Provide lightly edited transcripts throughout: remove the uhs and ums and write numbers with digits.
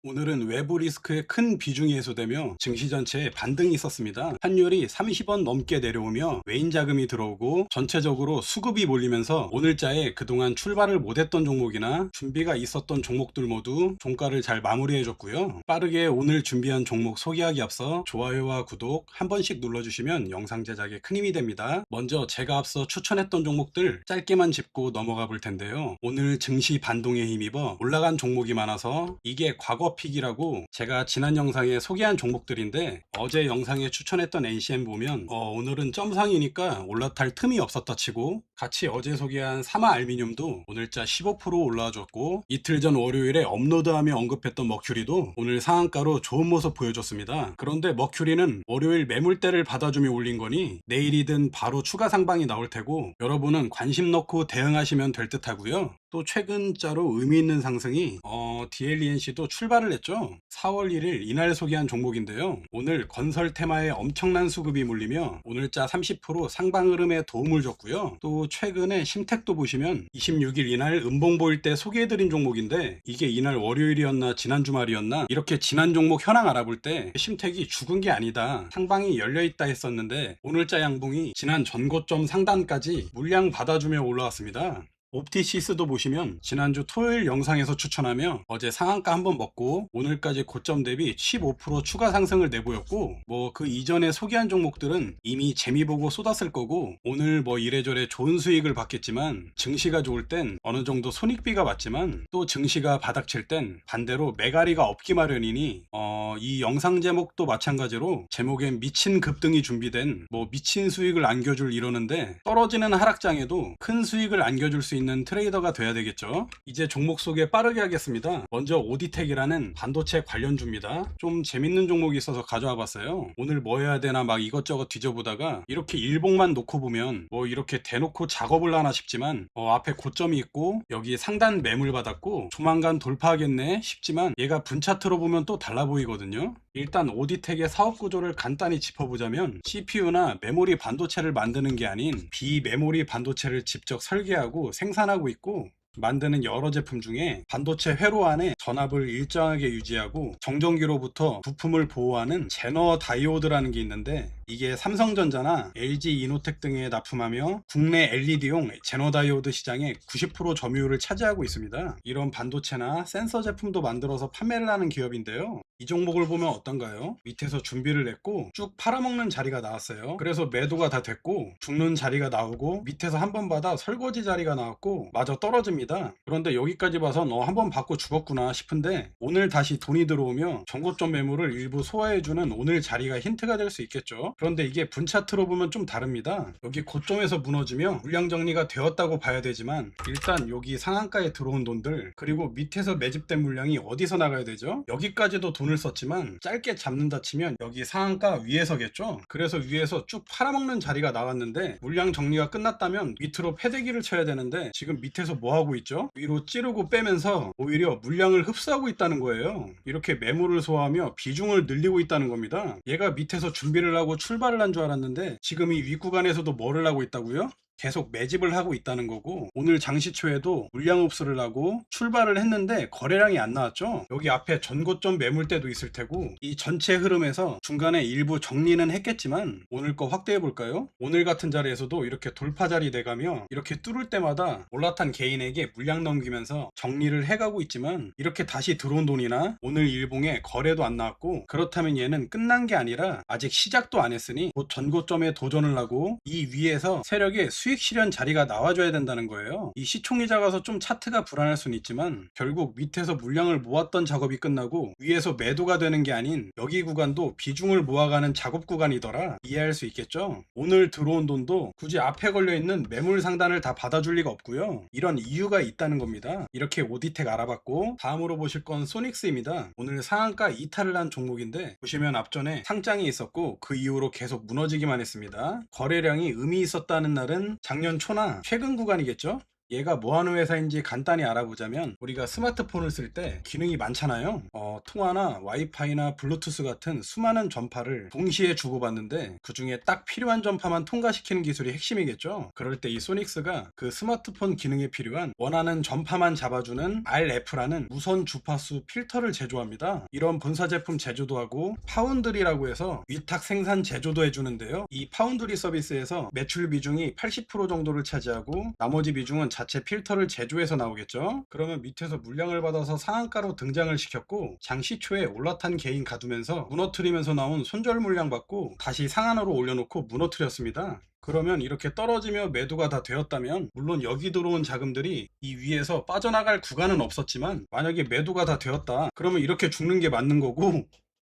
오늘은 외부 리스크의 큰 비중이 해소되며 증시 전체에 반등이 있었습니다. 환율이 30원 넘게 내려오며 외인 자금이 들어오고 전체적으로 수급이 몰리면서 오늘자에 그동안 출발을 못했던 종목이나 준비가 있었던 종목들 모두 종가를 잘 마무리해줬고요. 빠르게 오늘 준비한 종목 소개하기 앞서 좋아요와 구독 한 번씩 눌러주시면 영상 제작에 큰 힘이 됩니다. 먼저 제가 앞서 추천했던 종목들 짧게만 짚고 넘어가 볼 텐데요. 오늘 증시 반동에 힘입어 올라간 종목이 많아서 이게 과거 픽이라고 제가 지난 영상에 소개한 종목들인데 어제 영상에 추천했던 NCM 보면 오늘은 점상이니까 올라탈 틈이 없었다 치고 같이 어제 소개한 사마 알미늄도 오늘자 15% 올라와줬고 이틀 전 월요일에 업로드하며 언급했던 머큐리도 오늘 상한가로 좋은 모습 보여줬습니다. 그런데 머큐리는 월요일 매물대를 받아주며 올린 거니 내일이든 바로 추가 상방이 나올 테고 여러분은 관심 넣고 대응하시면 될 듯 하고요. 또 최근자로 의미 있는 상승이 DLENC도 출발을 했죠. 4월 1일 이날 소개한 종목인데요. 오늘 건설 테마에 엄청난 수급이 몰리며 오늘자 30% 상방 흐름에 도움을 줬고요. 또 최근에 심택도 보시면 26일 이날 음봉 보일 때 소개해드린 종목인데 이게 이날 월요일이었나 지난 주말이었나 이렇게 지난 종목 현황 알아볼 때 심택이 죽은 게 아니다. 상방이 열려있다 했었는데 오늘자 양봉이 지난 전고점 상단까지 물량 받아주며 올라왔습니다. 옵티시스도 보시면 지난주 토요일 영상에서 추천하며 어제 상한가 한번 먹고 오늘까지 고점 대비 15% 추가 상승을 내보였고 뭐 그 이전에 소개한 종목들은 이미 재미 보고 쏟았을 거고 오늘 뭐 이래저래 좋은 수익을 받겠지만 증시가 좋을 땐 어느 정도 손익비가 맞지만 또 증시가 바닥칠 땐 반대로 매가리가 없기 마련이니 이 영상 제목도 마찬가지로 제목엔 미친 급등이 준비된 뭐 미친 수익을 안겨줄 이러는데 떨어지는 하락장에도 큰 수익을 안겨줄 수 있는 트레이더가 돼야 되겠죠. 이제 종목 소개 빠르게 하겠습니다. 먼저 오디텍이라는 반도체 관련주입니다. 좀 재밌는 종목이 있어서 가져와 봤어요. 오늘 뭐 해야 되나 막 이것저것 뒤져보다가 이렇게 일봉만 놓고 보면 뭐 이렇게 대놓고 작업을 하나 싶지만 앞에 고점이 있고 여기 상단 매물 받았고 조만간 돌파하겠네 싶지만 얘가 분차트로 보면 또 달라 보이거든요. 일단 오디텍의 사업 구조를 간단히 짚어보자면 CPU나 메모리 반도체를 만드는 게 아닌 비메모리 반도체를 직접 설계하고 생산하고 있고 만드는 여러 제품 중에 반도체 회로 안에 전압을 일정하게 유지하고 정전기로부터 부품을 보호하는 제너 다이오드라는 게 있는데 이게 삼성전자나 LG 이노텍 등에 납품하며 국내 LED용 제너 다이오드 시장의 90% 점유율을 차지하고 있습니다. 이런 반도체나 센서 제품도 만들어서 판매를 하는 기업인데요. 이 종목을 보면 어떤가요? 밑에서 준비를 했고 쭉 팔아먹는 자리가 나왔어요. 그래서 매도가 다 됐고 죽는 자리가 나오고 밑에서 한 번 받아 설거지 자리가 나왔고 마저 떨어집니다. 그런데 여기까지 봐선 한 번 받고 죽었구나 싶은데 오늘 다시 돈이 들어오며 전고점 매물을 일부 소화해주는 오늘 자리가 힌트가 될 수 있겠죠. 그런데 이게 분차트로 보면 좀 다릅니다. 여기 고점에서 무너지며 물량 정리가 되었다고 봐야 되지만 일단 여기 상한가에 들어온 돈들 그리고 밑에서 매집된 물량이 어디서 나가야 되죠? 여기까지도 돈을 썼지만 짧게 잡는다 치면 여기 상한가 위에서겠죠. 그래서 위에서 쭉 팔아먹는 자리가 나왔는데 물량 정리가 끝났다면 밑으로 패대기를 쳐야 되는데 지금 밑에서 뭐 하고 있죠? 위로 찌르고 빼면서 오히려 물량을 흡수하고 있다는 거예요. 이렇게 매물을 소화하며 비중을 늘리고 있다는 겁니다. 얘가 밑에서 준비를 하고 출발을 한 줄 알았는데 지금 이 윗구간에서도 뭐를 하고 있다고요? 계속 매집을 하고 있다는 거고 오늘 장시 초에도 물량 흡수를 하고 출발을 했는데 거래량이 안 나왔죠. 여기 앞에 전고점 매물대도 있을 테고 이 전체 흐름에서 중간에 일부 정리는 했겠지만 오늘 거 확대해 볼까요? 오늘 같은 자리에서도 이렇게 돌파 자리 돼가며 이렇게 뚫을 때마다 올라탄 개인에게 물량 넘기면서 정리를 해가고 있지만 이렇게 다시 들어온 돈이나 오늘 일봉에 거래도 안 나왔고 그렇다면 얘는 끝난 게 아니라 아직 시작도 안 했으니 곧 전고점에 도전을 하고 이 위에서 세력의 수익 실현 자리가 나와줘야 된다는 거예요. 이 시총이 작아서 좀 차트가 불안할 수는 있지만 결국 밑에서 물량을 모았던 작업이 끝나고 위에서 매도가 되는 게 아닌 여기 구간도 비중을 모아가는 작업 구간이더라 이해할 수 있겠죠. 오늘 들어온 돈도 굳이 앞에 걸려있는 매물 상단을 다 받아줄 리가 없고요. 이런 이유가 있다는 겁니다. 이렇게 오디텍 알아봤고 다음으로 보실 건 소닉스입니다. 오늘 상한가 이탈을 한 종목인데 보시면 앞전에 상장이 있었고 그 이후로 계속 무너지기만 했습니다. 거래량이 의미 있었다는 날은 작년 초나 최근 구간이겠죠. 얘가 뭐 하는 회사인지 간단히 알아보자면, 우리가 스마트폰을 쓸 때 기능이 많잖아요. 통화나 와이파이나 블루투스 같은 수많은 전파를 동시에 주고받는데 그 중에 딱 필요한 전파만 통과시키는 기술이 핵심이겠죠. 그럴 때 이 소닉스가 그 스마트폰 기능에 필요한 원하는 전파만 잡아주는 RF라는 무선 주파수 필터를 제조합니다. 이런 본사 제품 제조도 하고 파운드리라고 해서 위탁 생산 제조도 해주는데요. 이 파운드리 서비스에서 매출 비중이 80% 정도를 차지하고 나머지 비중은 자체 필터를 제조해서 나오겠죠. 그러면 밑에서 물량을 받아서 상한가로 등장을 시켰고 장시 초에 올라탄 게인 가두면서 무너뜨리면서 나온 손절 물량 받고 다시 상한으로 올려놓고 무너뜨렸습니다. 그러면 이렇게 떨어지며 매도가 다 되었다면, 물론 여기 들어온 자금들이 이 위에서 빠져나갈 구간은 없었지만 만약에 매도가 다 되었다 그러면 이렇게 죽는 게 맞는 거고,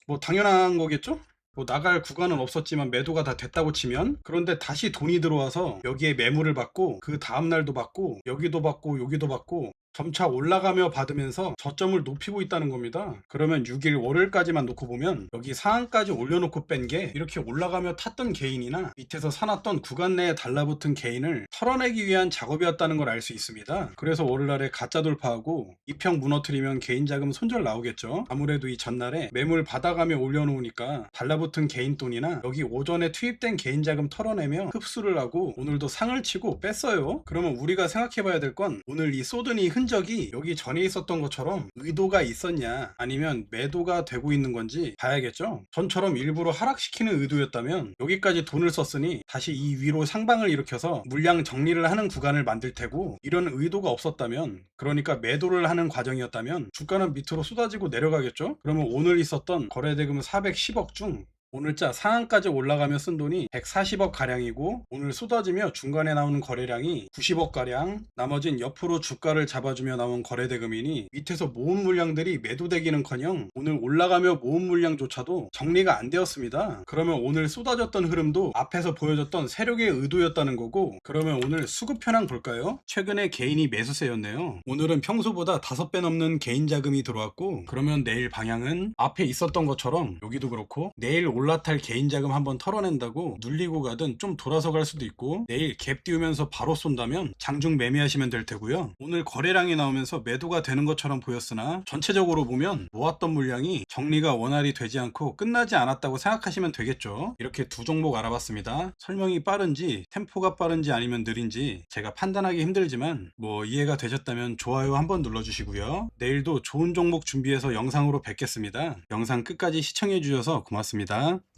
뭐 당연한 거겠죠? 뭐 나갈 구간은 없었지만 매도가 다 됐다고 치면. 그런데 다시 돈이 들어와서 여기에 매물을 받고 그 다음날도 받고 여기도 받고 여기도 받고 점차 올라가며 받으면서 저점을 높이고 있다는 겁니다. 그러면 6일 월요일까지만 놓고 보면 여기 상한까지 올려놓고 뺀 게 이렇게 올라가며 탔던 게인이나 밑에서 사놨던 구간 내에 달라붙은 게인을 털어내기 위한 작업이었다는 걸 알 수 있습니다. 그래서 월요일날에 가짜 돌파하고 이평 무너뜨리면 개인 자금 손절 나오겠죠. 아무래도 이 전날에 매물 받아가며 올려놓으니까 달라붙은 개인 돈이나 여기 오전에 투입된 개인 자금 털어내며 흡수를 하고 오늘도 상을 치고 뺐어요. 그러면 우리가 생각해봐야 될 건, 오늘 이 쏟은이 흔적이 여기 전에 있었던 것처럼 의도가 있었냐 아니면 매도가 되고 있는 건지 봐야겠죠. 전처럼 일부러 하락시키는 의도였다면 여기까지 돈을 썼으니 다시 이 위로 상방을 일으켜서 물량 정리를 하는 구간을 만들 테고, 이런 의도가 없었다면, 그러니까 매도를 하는 과정이었다면 주가는 밑으로 쏟아지고 내려가겠죠. 그러면 오늘 있었던 거래대금 410억 중 오늘자 상한까지 올라가며 쓴 돈이 140억 가량이고, 오늘 쏟아지며 중간에 나오는 거래량이 90억 가량, 나머진 옆으로 주가를 잡아주며 나온 거래대금이니 밑에서 모은 물량들이 매도되기는커녕 오늘 올라가며 모은 물량조차도 정리가 안 되었습니다. 그러면 오늘 쏟아졌던 흐름도 앞에서 보여줬던 세력의 의도였다는 거고, 그러면 오늘 수급 현황 볼까요? 최근에 개인이 매수세였네요. 오늘은 평소보다 5배 넘는 개인 자금이 들어왔고, 그러면 내일 방향은 앞에 있었던 것처럼 여기도 그렇고 내일 올라탈 개인 자금 한번 털어낸다고 눌리고 가든 좀 돌아서 갈 수도 있고, 내일 갭 띄우면서 바로 쏜다면 장중 매매하시면 될 테고요. 오늘 거래량이 나오면서 매도가 되는 것처럼 보였으나 전체적으로 보면 모았던 물량이 정리가 원활히 되지 않고 끝나지 않았다고 생각하시면 되겠죠. 이렇게 두 종목 알아봤습니다. 설명이 빠른지 템포가 빠른지 아니면 느린지 제가 판단하기 힘들지만 뭐 이해가 되셨다면 좋아요 한번 눌러주시고요. 내일도 좋은 종목 준비해서 영상으로 뵙겠습니다. 영상 끝까지 시청해 주셔서 고맙습니다.